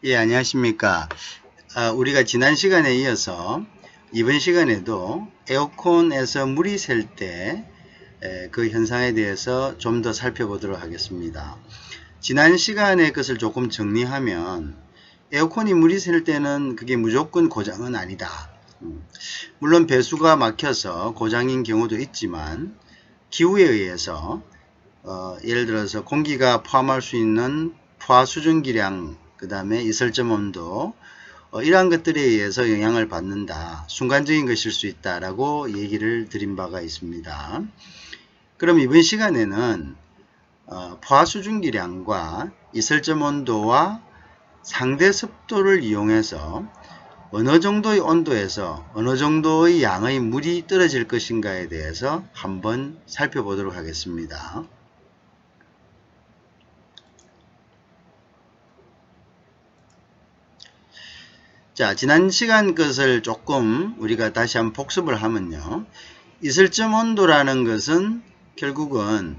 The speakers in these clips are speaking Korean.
예, 안녕하십니까. 우리가 지난 시간에 이어서 이번 시간에도 에어컨에서 물이 샐 때 그 현상에 대해서 좀 더 살펴보도록 하겠습니다. 지난 시간의 것을 조금 정리하면 에어컨이 물이 샐 때는 그게 무조건 고장은 아니다. 물론 배수가 막혀서 고장인 경우도 있지만 기후에 의해서 예를 들어서 공기가 포함할 수 있는 포화 수증기량, 그 다음에 이설점 온도, 이러한 것들에 의해서 영향을 받는다. 순간적인 것일 수 있다라고 얘기를 드린 바가 있습니다. 그럼 이번 시간에는 포화 수증기량과 이설점 온도와 상대 습도를 이용해서 어느 정도의 온도에서 어느 정도의 양의 물이 떨어질 것인가에 대해서 한번 살펴보도록 하겠습니다. 자, 지난 시간 것을 조금 우리가 다시 한번 복습을 하면요. 이슬점 온도라는 것은 결국은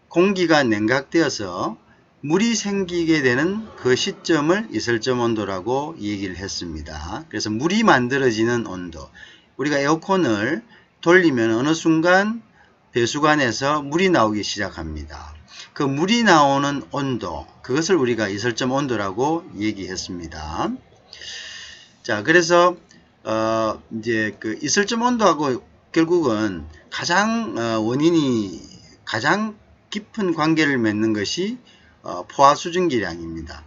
공기가 냉각되어서 물이 생기게 되는 그 시점을 이슬점 온도라고 얘기를 했습니다. 그래서 물이 만들어지는 온도. 우리가 에어컨을 돌리면 어느 순간 배수관에서 물이 나오기 시작합니다. 그 물이 나오는 온도, 그것을 우리가 이슬점 온도라고 얘기했습니다. 자, 그래서 이제 그 이슬점 온도하고 결국은 가장 가장 깊은 관계를 맺는 것이 포화 수증기량입니다.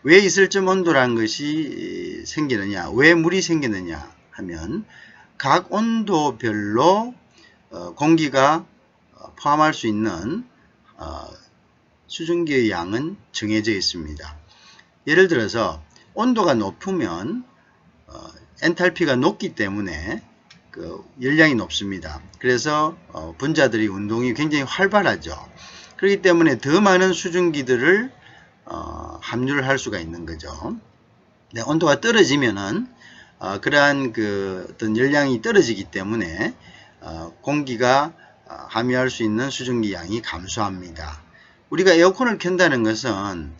왜 이슬점 온도라는 것이 생기느냐, 왜 물이 생기느냐 하면 각 온도별로 공기가 포함할 수 있는 수증기의 양은 정해져 있습니다. 예를 들어서 온도가 높으면 엔탈피가 높기 때문에 그 열량이 높습니다. 그래서 분자들이 운동이 굉장히 활발하죠. 그렇기 때문에 더 많은 수증기들을 함유를 할 수가 있는 거죠. 네, 온도가 떨어지면은 그러한 그 어떤 열량이 떨어지기 때문에 공기가 함유할 수 있는 수증기 양이 감소합니다. 우리가 에어컨을 켠다는 것은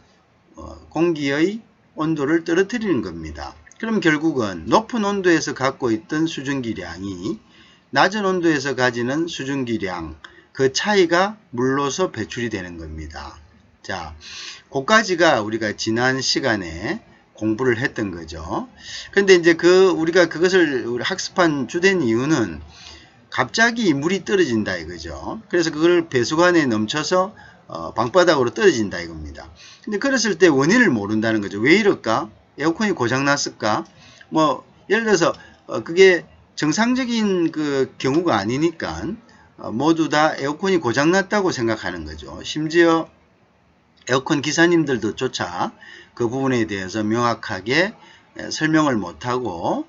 공기의 온도를 떨어뜨리는 겁니다. 그럼 결국은 높은 온도에서 갖고 있던 수증기량이 낮은 온도에서 가지는 수증기량, 그 차이가 물로서 배출이 되는 겁니다. 자, 그까지가 우리가 지난 시간에 공부를 했던 거죠. 그런데 이제 우리가 그것을 학습한 주된 이유는 갑자기 물이 떨어진다 이거죠. 그래서 그걸 배수관에 넘쳐서 방바닥으로 떨어진다 이겁니다. 근데 그랬을 때 원인을 모른다는 거죠. 왜 이럴까? 에어컨이 고장났을까? 뭐 예를 들어서 그게 정상적인 그 경우가 아니니까 모두 다 에어컨이 고장났다고 생각하는 거죠. 심지어 에어컨 기사님들도 조차 그 부분에 대해서 명확하게 설명을 못하고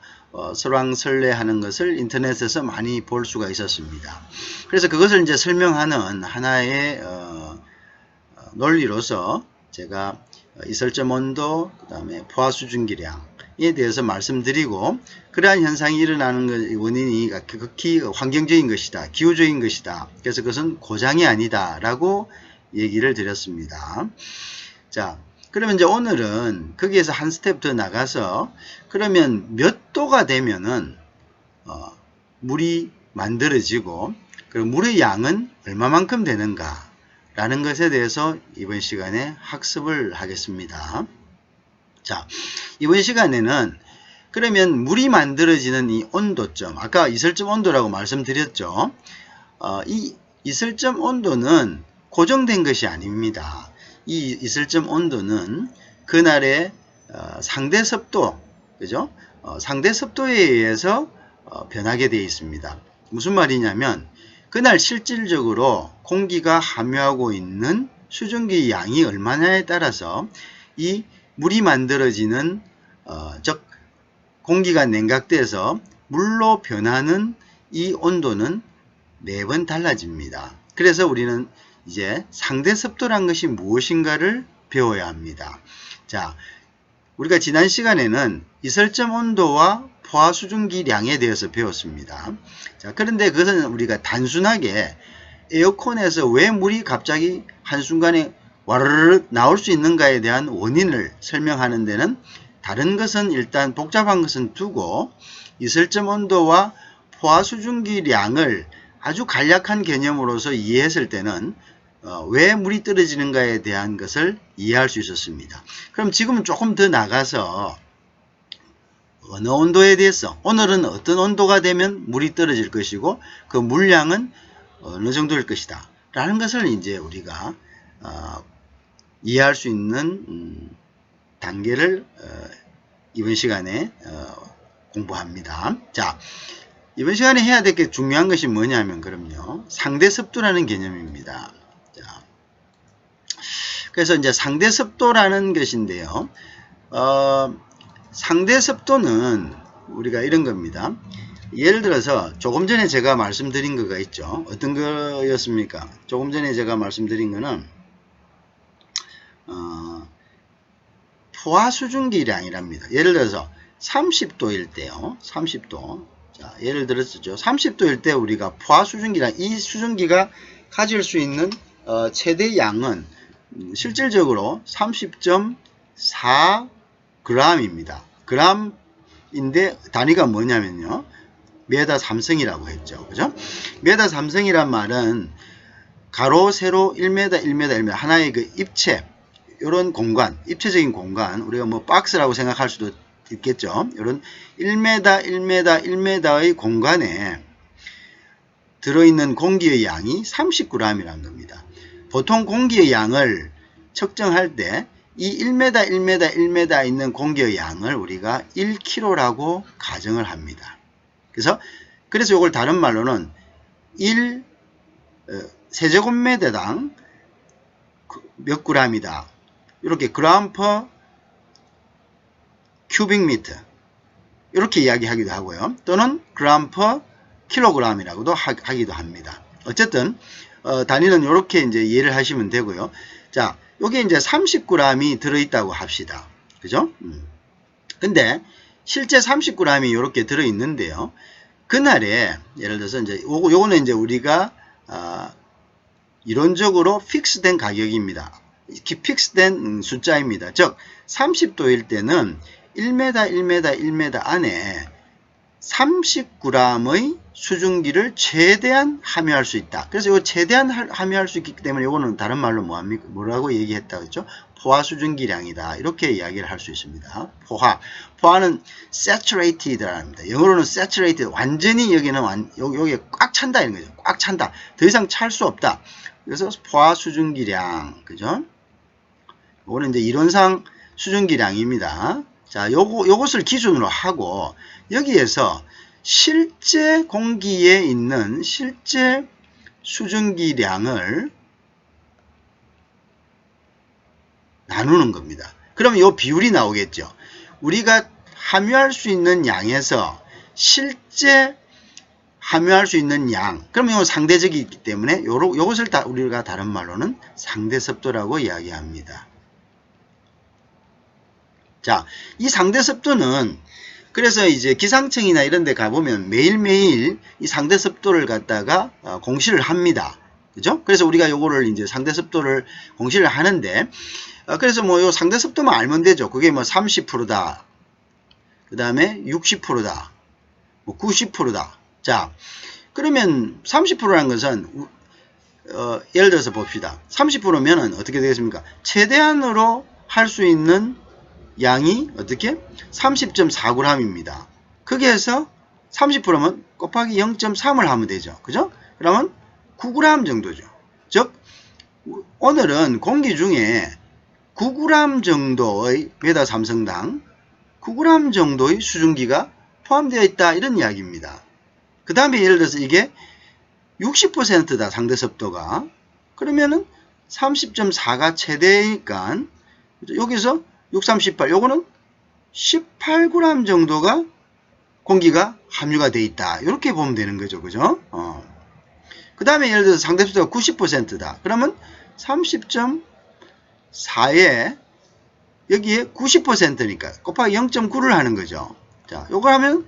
설왕설래하는 것을 인터넷에서 많이 볼 수가 있었습니다. 그래서 그것을 이제 설명하는 하나의 논리로서 제가 이설점 온도, 그 다음에 포화 수증기량에 대해서 말씀드리고, 그러한 현상이 일어나는 원인이 극히 환경적인 것이다, 기후적인 것이다. 그래서 그것은 고장이 아니다 라고 얘기를 드렸습니다. 자, 그러면 이제 오늘은 거기에서 한 스텝 더 나가서 그러면 몇 도가 되면은 물이 만들어지고 그리고 물의 양은 얼마만큼 되는가 라는 것에 대해서 이번 시간에 학습을 하겠습니다. 자, 이번 시간에는 그러면 물이 만들어지는 이 온도점, 아까 이설점 온도라고 말씀드렸죠. 이 이설점 온도는 고정된 것이 아닙니다. 이 이설점 온도는 그날의 상대 습도, 그죠? 상대 습도에 의해서 변하게 되어 있습니다. 무슨 말이냐면 그날 실질적으로 공기가 함유하고 있는 수증기 양이 얼마냐에 따라서 이 물이 만들어지는 즉 공기가 냉각돼서 물로 변하는 이 온도는 매번 달라집니다. 그래서 우리는 이제 상대 습도란 것이 무엇인가를 배워야 합니다. 자, 우리가 지난 시간에는 이설점 온도와 포화 수증기량에 대해서 배웠습니다. 자, 그런데 그것은 우리가 단순하게 에어컨에서 왜 물이 갑자기 한순간에 와르르 나올 수 있는가에 대한 원인을 설명하는 데는 다른 것은 일단 복잡한 것은 두고 이슬점 온도와 포화 수증기량을 아주 간략한 개념으로서 이해했을 때는 왜 물이 떨어지는가에 대한 것을 이해할 수 있었습니다. 그럼 지금은 조금 더 나가서 어느 온도에 대해서 오늘은 어떤 온도가 되면 물이 떨어질 것이고 그 물량은 어느 정도일 것이다 라는 것을 이제 우리가 이해할 수 있는 단계를 이번 시간에 공부합니다. 자, 이번 시간에 해야 될 게 중요한 것이 뭐냐면 그럼요. 상대습도라는 개념입니다. 자, 그래서 이제 상대습도라는 것인데요. 상대습도는 우리가 이런 겁니다. 예를 들어서 조금 전에 제가 말씀드린 거가 있죠. 어떤 거였습니까? 조금 전에 제가 말씀드린 거는 포화 수증기량이랍니다. 예를 들어서 30도일 때요. 30도. 자, 예를 들었죠. 30도일 때 우리가 포화 수증기량, 이 수증기가 가질 수 있는 최대 양은 실질적으로 30.4g입니다. g인데 단위가 뭐냐면요. 메다 삼성이라고 했죠. 그죠? 메다 삼성이란 말은 가로, 세로 1m, 1m, 1m 하나의 그 입체, 이런 공간, 입체적인 공간, 우리가 뭐 박스라고 생각할 수도 있겠죠. 이런 1m, 1m, 1m의 공간에 들어있는 공기의 양이 30g이라는 겁니다. 보통 공기의 양을 측정할 때 이 1m, 1m, 1m 있는 공기의 양을 우리가 1kg라고 가정을 합니다. 그래서 이걸 다른 말로는 1 세제곱미터당 몇 g이다. 이렇게 그램 퍼 큐빅미터 이렇게 이야기하기도 하고요. 또는 그램 퍼 킬로그램이라고도 하기도 합니다. 어쨌든 단위는 이렇게 이제 이해를 하시면 되고요. 자, 여기 이제 30g이 들어있다고 합시다. 그죠? 근데 실제 30g이 이렇게 들어있는데요. 그날에 예를 들어서 이제 요거는 이제 우리가 이론적으로 픽스된 가격입니다. 픽스된 숫자입니다. 즉 30도일 때는 1m, 1m, 1m 안에 30g의 수증기를 최대한 함유할 수 있다. 그래서 이거 최대한 함유할 수 있기 때문에 이거는 다른 말로 뭐라고 얘기했다고 했죠? 포화 수증기량이다. 이렇게 이야기를 할 수 있습니다. 포화는 saturated랍니다. 영어로는 saturated, 완전히 여기는 여기에 꽉 찬다 이런 거죠. 꽉 찬다. 더 이상 찰 수 없다. 그래서 포화 수증기량, 그죠? 이거는 이제 이론상 수증기량입니다. 자, 요것을 기준으로 하고 여기에서 실제 공기에 있는 실제 수증기량을 나누는 겁니다. 그러면 이 비율이 나오겠죠. 우리가 함유할 수 있는 양에서 실제 함유할 수 있는 양, 그러면 이건 상대적이기 때문에 요것을 우리가 다른 말로는 상대습도라고 이야기합니다. 자, 이 상대습도는 그래서 이제 기상청이나 이런 데 가보면 매일매일 이 상대습도를 갖다가 공시를 합니다. 그죠? 그래서 우리가 요거를 이제 상대습도를 공시를 하는데, 그래서 뭐 요 상대습도만 알면 되죠. 그게 뭐 30%다. 그 다음에 60%다. 뭐 90%다. 자, 그러면 30%라는 것은, 예를 들어서 봅시다. 30%면은 어떻게 되겠습니까? 최대한으로 할 수 있는 양이 어떻게? 30.4g입니다. 거기에서 30%면 곱하기 0.3을 하면 되죠. 그죠? 그러면 9g 정도죠. 즉, 오늘은 공기 중에 9g 정도의 메다 삼성당 9g 정도의 수증기가 포함되어 있다. 이런 이야기입니다. 그 다음에 예를 들어서 이게 60%다. 상대습도가. 그러면은 30.4가 최대니까 여기서 638, 요거는 18g 정도가 공기가 함유가 되어 있다. 이렇게 보면 되는 거죠. 그죠? 그 다음에 예를 들어서 상대습도가 90%다. 그러면 30.4에 여기에 90%니까 곱하기 0.9를 하는 거죠. 자, 요거 하면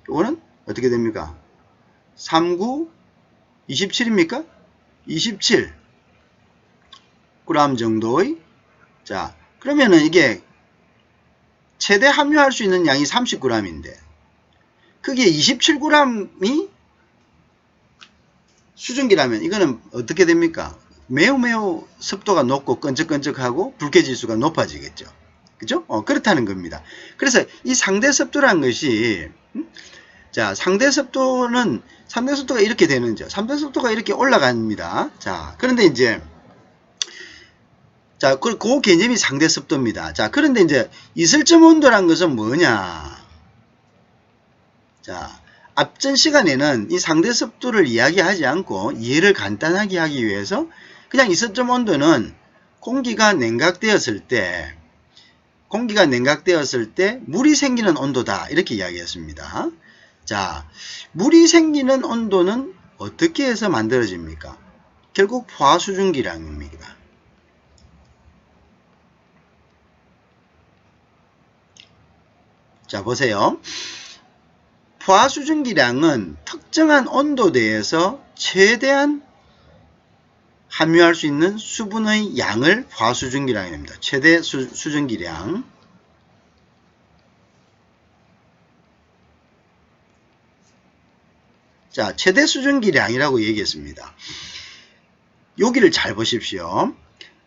요거는 어떻게 됩니까? 39, 27입니까? 27 30g 정도의, 자, 그러면은 이게 최대 함유할 수 있는 양이 30g인데, 그게 27g이 수증기라면 이거는 어떻게 됩니까? 매우 습도가 높고 끈적끈적하고 불쾌지수가 높아지겠죠. 그죠? 그렇다는 겁니다. 그래서 이 상대 습도라는 것이, 자, 상대 습도가 이렇게 되는 거죠. 상대 습도가 이렇게 올라갑니다. 자, 그런데 이제, 자, 그 개념이 상대 습도입니다. 자, 그런데 이제 이슬점 온도란 것은 뭐냐? 자, 앞전 시간에는 이 상대 습도를 이야기하지 않고 이해를 간단하게 하기 위해서 그냥 이슬점 온도는 공기가 냉각되었을 때 물이 생기는 온도다, 이렇게 이야기했습니다. 자, 물이 생기는 온도는 어떻게 해서 만들어집니까? 결국 포화수증기량입니다. 자, 보세요. 포화수증기량은 특정한 온도대에서 최대한 함유할 수 있는 수분의 양을 포화수증기량이 됩니다. 최대 수증기량. 자, 최대 수증기량이라고 얘기했습니다. 여기를 잘 보십시오.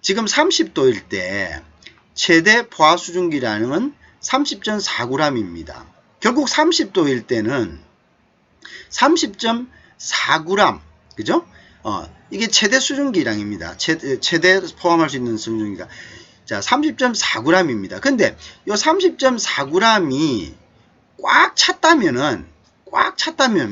지금 30도일 때 최대 포화수증기량은 30.4g입니다. 결국 30도일 때는 30.4g, 그죠? 이게 최대 수증기량입니다. 최대 포함할 수 있는 수증기가. 자, 30.4g입니다. 근데 이 30.4g이 꽉 찼다면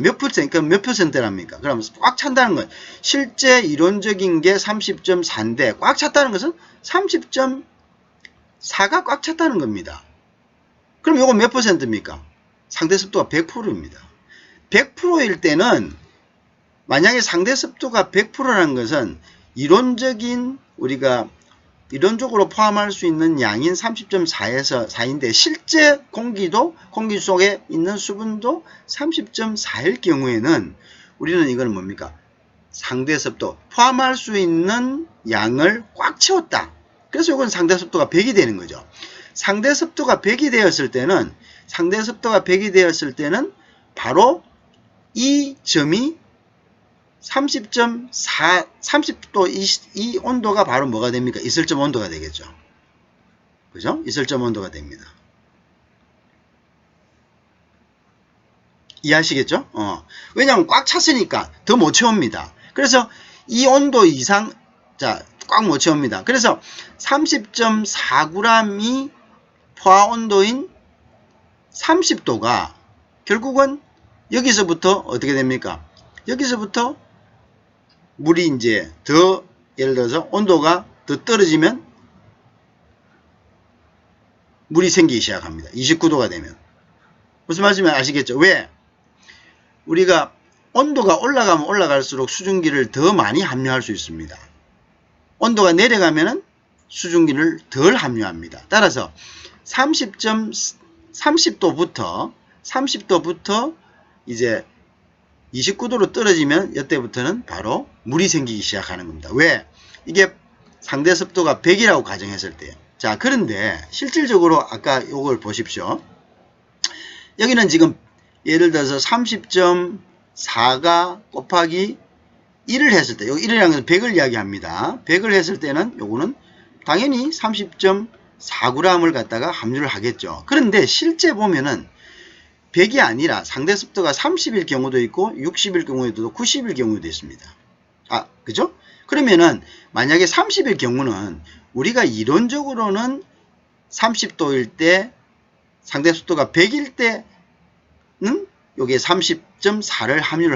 몇 퍼센트랍니까? 그럼 꽉 찬다는 건 실제 이론적인 게 30.4인데 꽉 찼다는 것은 30.4가 꽉 찼다는 겁니다. 그럼 이거 몇 퍼센트입니까? 상대 습도가 100%입니다. 100%일 때는, 만약에 상대 습도가 100%라는 것은 이론적으로 포함할 수 있는 양인 30.4에서 4인데 실제 공기 속에 있는 수분도 30.4일 경우에는 우리는 이거는 뭡니까? 상대 습도, 포함할 수 있는 양을 꽉 채웠다. 그래서 이건 상대 습도가 100이 되는 거죠. 상대 습도가 100이 되었을 때는 바로 이 점이 30도 이 온도가 바로 뭐가 됩니까? 이슬점 온도가 되겠죠. 그죠? 이슬점 온도가 됩니다. 이해하시겠죠? 왜냐하면 꽉 찼으니까 더 못 채웁니다. 그래서 이 온도 이상, 자, 꽉 못 채웁니다. 그래서 30.4g이 포화 온도인 30도가 결국은 여기서부터 어떻게 됩니까? 여기서부터 물이 이제 더, 예를 들어서 온도가 더 떨어지면 물이 생기기 시작합니다. 29도가 되면. 무슨 말씀인지 아시겠죠? 왜? 우리가 온도가 올라가면 올라갈수록 수증기를 더 많이 함유할 수 있습니다. 온도가 내려가면 수증기를 덜 함유합니다. 따라서 30도부터 이제 29도로 떨어지면 이때부터는 바로 물이 생기기 시작하는 겁니다. 왜? 이게 상대 습도가 100이라고 가정했을 때요. 자, 그런데 실질적으로 아까 이걸 보십시오. 여기는 지금 예를 들어서 30.4가 곱하기 1을 했을 때, 여기 1이라는 것은 100을 이야기합니다. 100을 했을 때는 요거는 당연히 30.4g을 갖다가 함유를 하겠죠. 그런데 실제 보면은 100이 아니라 상대 습도가 30일 경우도 있고 60일 경우에도 90일 경우도 있습니다. 그죠? 그러면은 만약에 30일 경우는 우리가 이론적으로는 30도일 때 상대 습도가 100일 때는 여기에 30.4를 함유를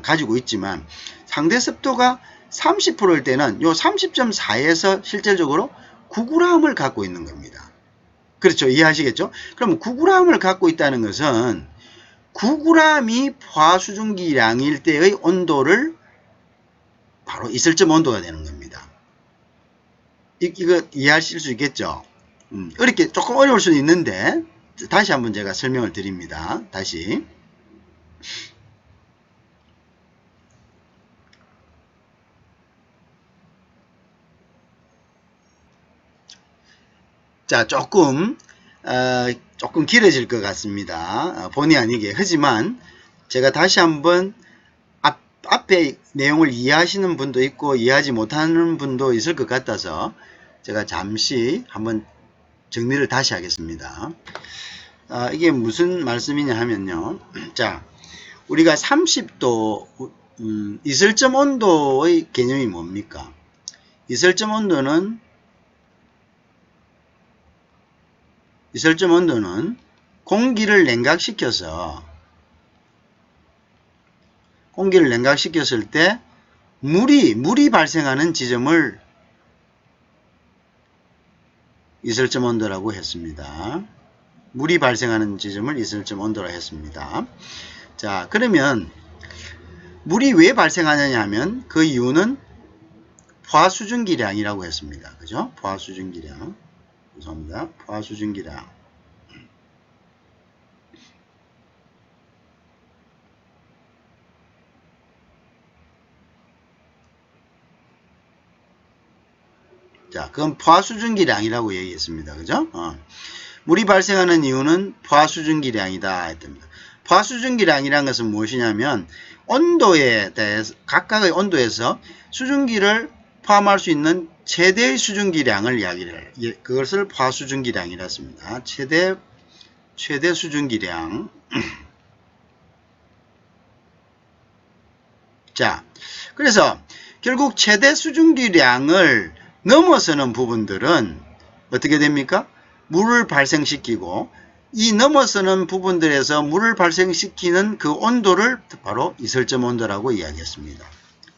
가지고 있지만 상대 습도가 30%일 때는 요 30.4에서 실질적으로 9g을 갖고 있는 겁니다. 그렇죠. 이해하시겠죠? 그럼 9g을 갖고 있다는 것은 9g이 포화수증기량일 때의 온도를 바로 이슬점 온도가 되는 겁니다. 이거 이해하실 수 있겠죠? 어렵게 조금 어려울 수는 있는데 다시 한번 제가 설명을 드립니다. 다시. 자, 조금 길어질 것 같습니다. 본의 아니게. 하지만 제가 다시 한번 앞에 내용을 이해하시는 분도 있고 이해하지 못하는 분도 있을 것 같아서 제가 잠시 한번 정리를 다시 하겠습니다. 이게 무슨 말씀이냐 하면요. 자, 우리가 30도 이슬점 온도의 개념이 뭡니까? 이슬점 온도는 공기를 냉각시켰을 때 물이 발생하는 지점을 이슬점 온도라고 했습니다. 물이 발생하는 지점을 이슬점 온도라고 했습니다. 자, 그러면 물이 왜 발생하느냐 하면 그 이유는 포화수증기량이라고 했습니다. 그죠? 포화수증기량. 죄송합니다. 포화수증기량. 자, 그건 포화수증기량이라고 얘기했습니다. 그죠? 물이 발생하는 이유는 포화수증기량이다 했답니다. 포화수증기량이라는 것은 무엇이냐면 온도에 대해서 각각의 온도에서 수증기를 포함할 수 있는 최대의 수증기량을 이야기를 해요. 그것을 포화수증기량이라 했습니다. 최대 수증기량. 자, 그래서 결국 최대 수증기량을 넘어서는 부분들은 어떻게 됩니까? 물을 발생시키고 이 넘어서는 부분들에서 물을 발생시키는 그 온도를 바로 이슬점 온도라고 이야기했습니다.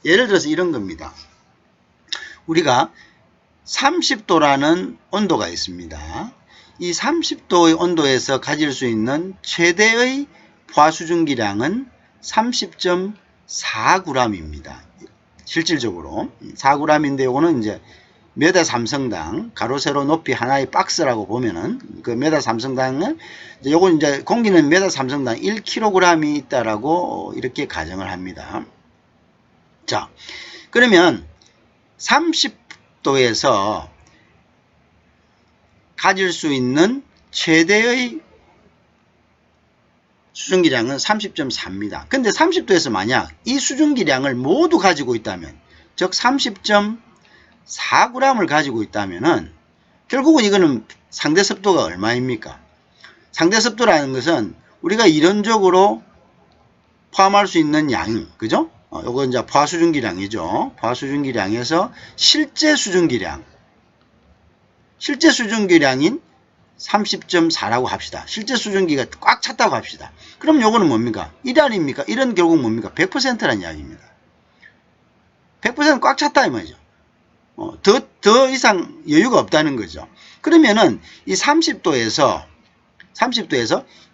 예를 들어서 이런 겁니다. 우리가 30도라는 온도가 있습니다. 이 30도의 온도에서 가질 수 있는 최대의 포화수증기량은 30.4g입니다. 실질적으로 4g인데 이거는 이제 메다 삼성당 가로 세로 높이 하나의 박스라고 보면은 그 메다 삼성당은 요건 이제 공기는 메다 삼성당 1kg이 있다라고 이렇게 가정을 합니다. 자, 그러면 30도에서 가질 수 있는 최대의 수증기량은 30.4입니다. 근데 30도에서 만약 이 수증기량을 모두 가지고 있다면, 즉 30.4g을 가지고 있다면은 결국은 이거는 상대 습도가 얼마입니까? 상대 습도라는 것은 우리가 이론적으로 포함할 수 있는 양, 그죠? 요거 이제 포화수증기량이죠. 포화수증기량에서 실제 수증기량인 30.4라고 합시다. 실제 수증기가 꽉 찼다고 합시다. 그럼 요거는 뭡니까? 1알입니까? 1은 결국 뭡니까? 100%라는 이야기입니다. 100% 꽉 찼다 이 말이죠. 더 이상 여유가 없다는 거죠. 그러면은 이 30도에서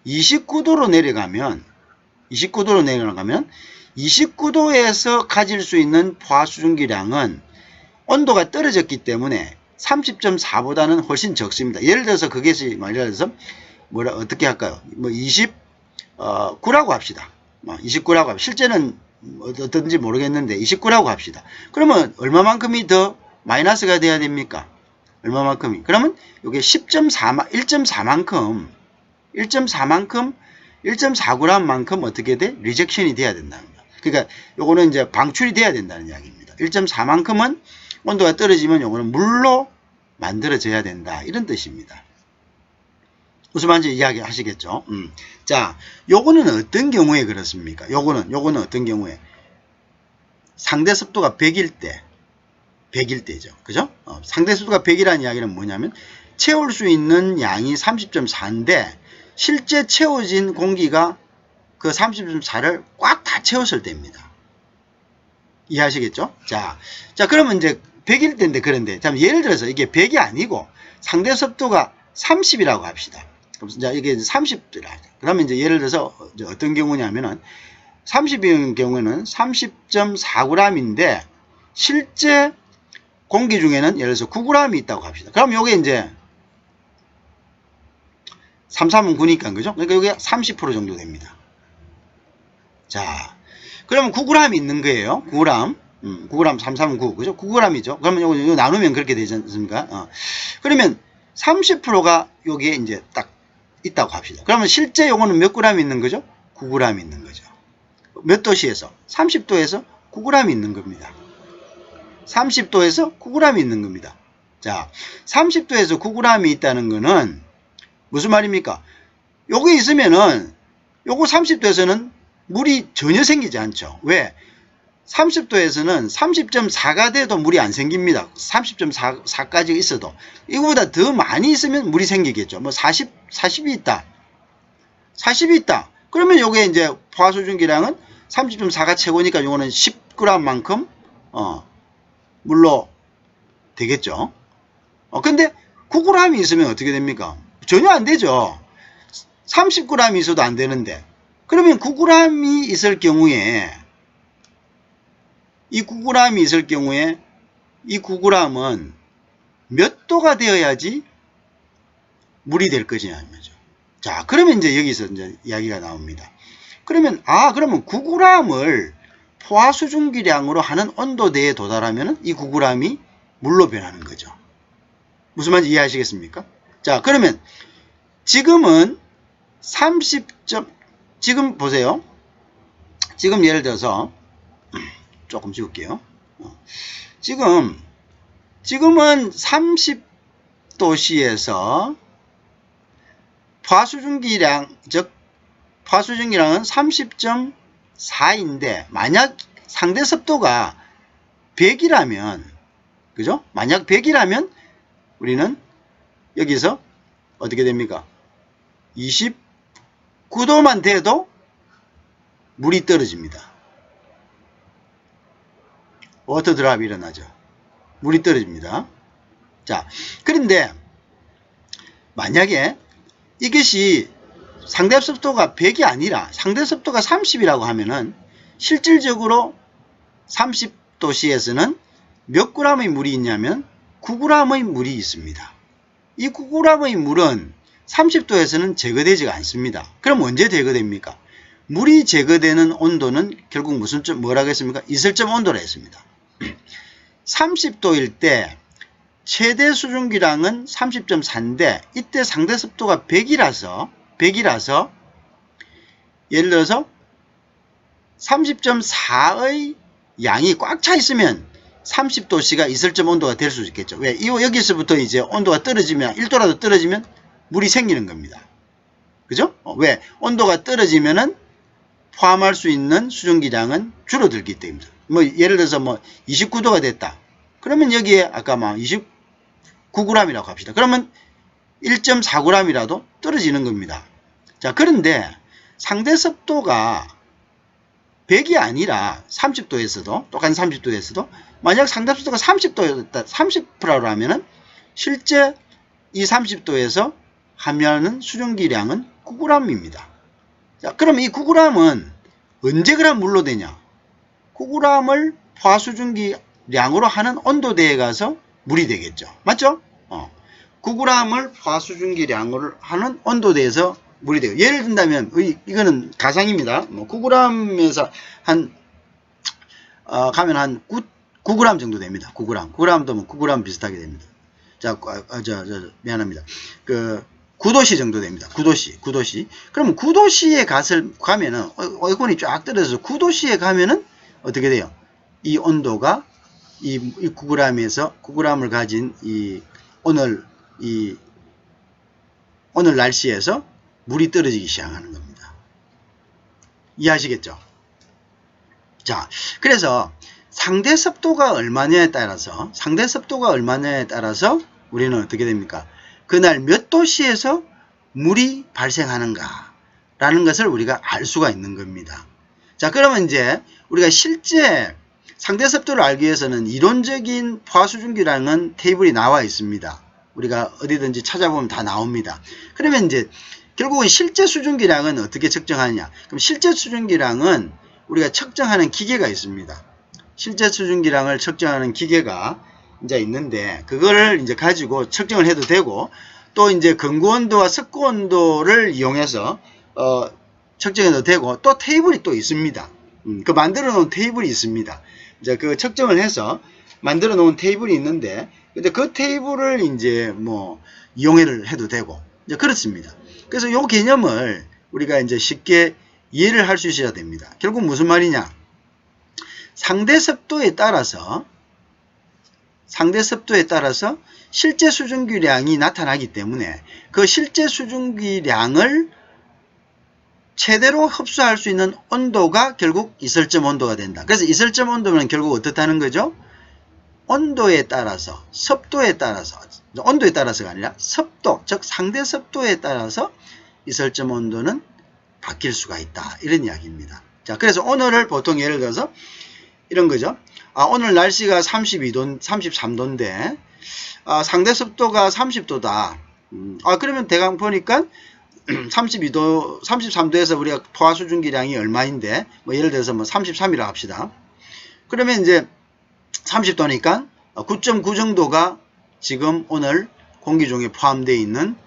29도로 내려가면 29도에서 가질 수 있는 포화수증기량은 온도가 떨어졌기 때문에 30.4보다는 훨씬 적습니다. 예를 들어서 그것이 말이라서 어떻게 할까요? 29라고 합시다. 29라고 합시다. 실제는 어떤지 모르겠는데 29라고 합시다. 그러면 얼마만큼이 더 마이너스가 돼야 됩니까? 얼마만큼이? 그러면 이게 1.4만큼 1.4g만큼 어떻게 돼? 리젝션이 돼야 된다는 거예요. 그러니까 요거는 이제 방출이 돼야 된다는 이야기입니다. 1.4만큼은 온도가 떨어지면 요거는 물로 만들어져야 된다. 이런 뜻입니다. 무슨 말인지 이야기 하시겠죠? 자, 요거는 어떤 경우에 그렇습니까? 요거는 어떤 경우에? 상대 습도가 100일 때죠. 그죠? 상대 습도가 100이라는 이야기는 뭐냐면 채울 수 있는 양이 30.4인데 실제 채워진 공기가 그 30.4를 꽉 다 채웠을 때입니다. 이해하시겠죠? 자, 그러면 이제 100일 때인데 그런데, 예를 들어서 이게 100이 아니고 상대 습도가 30이라고 합시다. 그럼 이제 이게 30도라. 그러면 이제 예를 들어서 이제 어떤 경우냐면은 30인 경우에는 30.4g인데 실제 공기 중에는 예를 들어서 9g이 있다고 합시다. 그럼 요게 이제 3, 3은 9니까, 그죠? 그러니까 요게 30% 정도 됩니다. 자, 그러면 9g 있는 거예요. 9g. 9g, 3, 3은 9. 그죠? 9g이죠. 그러면 요거 나누면 그렇게 되지 않습니까? 그러면 30%가 여기에 이제 딱 있다고 합시다. 그러면 실제 요거는 몇 그램이 있는 거죠? 9g 있는 거죠. 몇 도씨에서? 30도에서 9g 있는 겁니다. 30도에서 9g 있는 겁니다. 자, 30도에서 9g이 있다는 거는 무슨 말입니까? 요게 있으면은 요거 30도에서는 물이 전혀 생기지 않죠. 왜? 30도에서는 30.4가 돼도 물이 안 생깁니다. 30.4까지 있어도. 이거보다 더 많이 있으면 물이 생기겠죠. 뭐 40이 있다. 40이 있다. 그러면 요게 이제 포화수증기량은 30.4가 최고니까 요거는 10g만큼 물로 되겠죠. 근데 9g이 있으면 어떻게 됩니까? 전혀 안 되죠. 30g이 있어도 안 되는데. 그러면 9g이 있을 경우에 이 9g이 있을 경우에 이 9g은 몇 도가 되어야지 물이 될 것이냐죠. 자, 그러면 이제 여기서 이제 이야기가 나옵니다. 그러면 그러면 9g을 포화수증기량으로 하는 온도대에 도달하면 이 9g이 물로 변하는 거죠. 무슨 말인지 이해하시겠습니까? 자, 그러면 지금은 지금 보세요. 지금 예를 들어서 조금 지울게요. 지금은 30도씨에서 포화수증기량, 즉 포화수증기량은 30.4인데 만약 상대 습도가 100이라면, 그죠? 만약 100이라면 우리는 여기서 어떻게 됩니까? 29도만 돼도 물이 떨어집니다. 워터 드랍이 일어나죠. 물이 떨어집니다. 자, 그런데 만약에 이것이 상대 습도가 100이 아니라 상대 습도가 30이라고 하면은 실질적으로 30도씨에서는 몇 g의 물이 있냐면 9g의 물이 있습니다. 이 9g의 물은 30도에서는 제거되지가 않습니다. 그럼 언제 제거됩니까? 물이 제거되는 온도는 결국 뭐라고 했습니까? 이슬점 온도라 했습니다. 30도일 때 최대 수증기량은 30.4인데 이때 상대 습도가 100이라서 예를 들어서 30.4의 양이 꽉 차 있으면 30도씨가 이슬점 온도가 될 수 있겠죠. 왜? 여기서부터 이제 온도가 떨어지면 1도라도 떨어지면 물이 생기는 겁니다. 그죠? 왜? 온도가 떨어지면은 포함할 수 있는 수증기량은 줄어들기 때문입니다. 뭐 예를 들어서 뭐 29도가 됐다. 그러면 여기에 아까 막 29g이라고 합시다. 그러면 1.4g이라도 떨어지는 겁니다. 자, 그런데 상대 습도가 100이 아니라 30도에서도 똑같은 30도에서도 만약 상대 습도가 30도였다. 30%라면은 실제 이 30도에서 함유하는 수증기량은 9g입니다. 자, 그럼 이 9g은 언제 그럼 물로 되냐? 9g을 포화수증기량으로 하는 온도대에 가서 물이 되겠죠. 맞죠? 9g을 포화수증기량으로 하는 온도대에서 물이 되고, 예를 든다면 이거는 가상입니다. 뭐 9g에서 가면 한 9g 정도 됩니다. 9g도 뭐 9g 비슷하게 됩니다. 자, 미안합니다. 9도씨 정도 됩니다. 9도씨. 그러면 9도씨에 가면은, 에어컨이 쫙 떨어져서 9도씨에 가면은 어떻게 돼요? 이 온도가 이 9g을 가진 오늘 날씨에서 물이 떨어지기 시작하는 겁니다. 이해하시겠죠? 자, 그래서 상대 습도가 얼마냐에 따라서 우리는 어떻게 됩니까? 그날 몇 도씨에서 물이 발생하는가 라는 것을 우리가 알 수가 있는 겁니다. 자, 그러면 이제 우리가 실제 상대 습도를 알기 위해서는 이론적인 포화수증기량은 테이블이 나와 있습니다. 우리가 어디든지 찾아보면 다 나옵니다. 그러면 이제 결국은 실제 수증기량은 어떻게 측정하느냐? 그럼 실제 수증기량은 우리가 측정하는 기계가 있습니다. 실제 수증기량을 측정하는 기계가 이제 있는데, 그거를 이제 가지고 측정을 해도 되고, 또 이제 건구온도와 습구온도를 이용해서 측정해도 되고, 또 테이블이 또 있습니다. 그 만들어 놓은 테이블이 있습니다. 이제 그 측정을 해서 만들어 놓은 테이블이 있는데, 근데 그 테이블을 이제 뭐 이용을 해도 되고 이제 그렇습니다. 그래서 이 개념을 우리가 이제 쉽게 이해를 할 수 있어야 됩니다. 결국 무슨 말이냐? 상대 습도에 따라서 실제 수증기량이 나타나기 때문에 그 실제 수증기량을 최대로 흡수할 수 있는 온도가 결국 이설점 온도가 된다. 그래서 이설점 온도는 결국 어떻다는 거죠? 온도에 따라서, 습도에 따라서, 온도에 따라서가 아니라 습도, 즉 상대 습도에 따라서 이설점 온도는 바뀔 수가 있다. 이런 이야기입니다. 자, 그래서 오늘을 보통 예를 들어서 이런 거죠. 오늘 날씨가 33도인데 상대 습도가 30도다. 그러면 대강 보니까 32도, 33도에서 우리가 포화 수증기량이 얼마인데 뭐 예를 들어서 뭐 33이라 합시다. 그러면 이제 30도니까 9.9 정도가 지금 오늘 공기 중에 포함되어 있는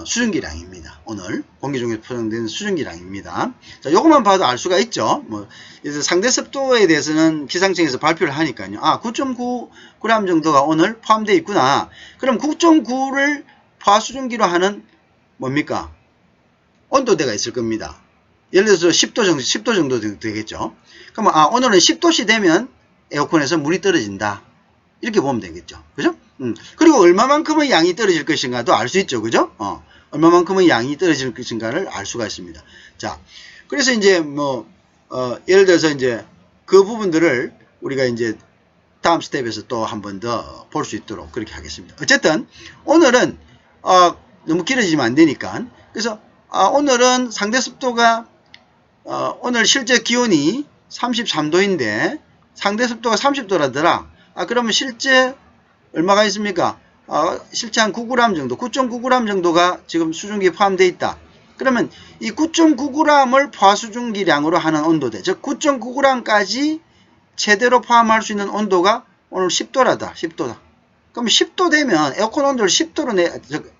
수증기량입니다. 오늘 공기 중에 포함된 수증기량입니다. 자, 요것만 봐도 알 수가 있죠. 뭐 그래서 상대 습도에 대해서는 기상청에서 발표를 하니까요. 9.9g 정도가 오늘 포함되어 있구나. 그럼 9.9를 포화 수증기로 하는 뭡니까? 온도대가 있을 겁니다. 예를 들어서 10도 정도 되겠죠. 그러면 오늘은 10도씨 되면 에어컨에서 물이 떨어진다. 이렇게 보면 되겠죠. 그죠? 그리고 얼마만큼의 양이 떨어질 것인가도 알 수 있죠. 그죠? 얼마만큼의 양이 떨어질 것인가를 알 수가 있습니다. 자, 그래서 이제 뭐, 예를 들어서 이제 그 부분들을 우리가 이제 다음 스텝에서 또 한 번 더 볼 수 있도록 그렇게 하겠습니다. 어쨌든, 오늘은, 너무 길어지면 안 되니까. 그래서, 오늘은 상대 습도가, 오늘 실제 기온이 33도인데, 상대 습도가 30도라더라. 그러면 실제 얼마가 있습니까? 실제 한 9g 정도, 9.9g 정도가 지금 수증기에 포함되어 있다. 그러면 이 9.9g을 포화 수증기량으로 하는 온도대, 즉 9.9g까지 최대로 포함할 수 있는 온도가 오늘 10도라다. 10도다. 그럼 10도 되면 에어컨 온도를 10도로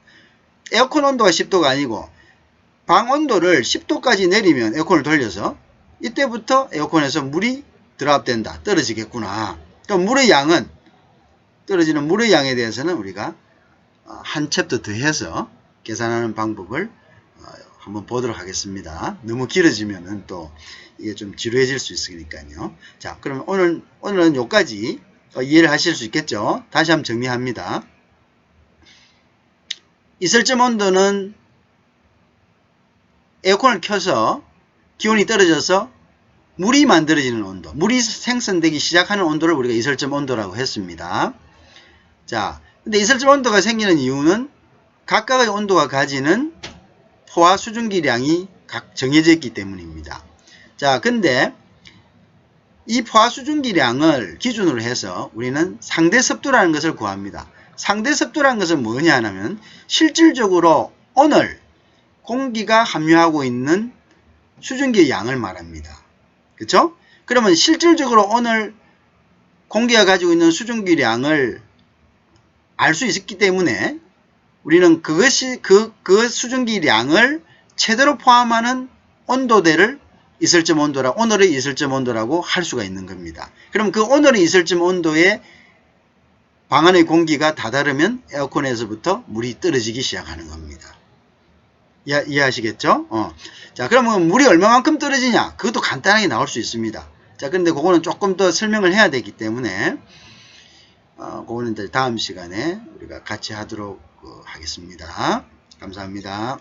에어컨 온도가 10도가 아니고 방 온도를 10도까지 내리면 에어컨을 돌려서 이때부터 에어컨에서 물이 드랍된다. 떨어지겠구나. 그럼 물의 양은 떨어지는 물의 양에 대해서는 우리가 한 챕터 더해서 계산하는 방법을 한번 보도록 하겠습니다. 너무 길어지면은 또 이게 좀 지루해질 수 있으니까요. 자, 그러면 오늘은 여기까지 이해를 하실 수 있겠죠? 다시 한번 정리합니다. 이설점 온도는 에어컨을 켜서 기온이 떨어져서 물이 만들어지는 온도, 물이 생성되기 시작하는 온도를 우리가 이설점 온도라고 했습니다. 자, 근데 이설점 온도가 생기는 이유는 각각의 온도가 가지는 포화 수증기량이 각 정해져 있기 때문입니다. 자, 근데 이 포화 수증기량을 기준으로 해서 우리는 상대 습도라는 것을 구합니다. 상대 습도라는 것은 뭐냐 하면 실질적으로 오늘 공기가 함유하고 있는 수증기의 양을 말합니다. 그렇죠? 그러면 실질적으로 오늘 공기가 가지고 있는 수증기량을 알 수 있기 때문에 우리는 그것이 그 수증기량을 최대로 포함하는 온도대를 이설점 온도라, 오늘의 이설점 온도라고 할 수가 있는 겁니다. 그럼 그 오늘의 이설점 온도에 방 안의 공기가 다다르면 에어컨에서부터 물이 떨어지기 시작하는 겁니다. 이해하시겠죠? 자, 그러면 물이 얼마만큼 떨어지냐? 그것도 간단하게 나올 수 있습니다. 자, 근데 그거는 조금 더 설명을 해야 되기 때문에, 그거는 이제 다음 시간에 우리가 같이 하도록 하겠습니다. 감사합니다.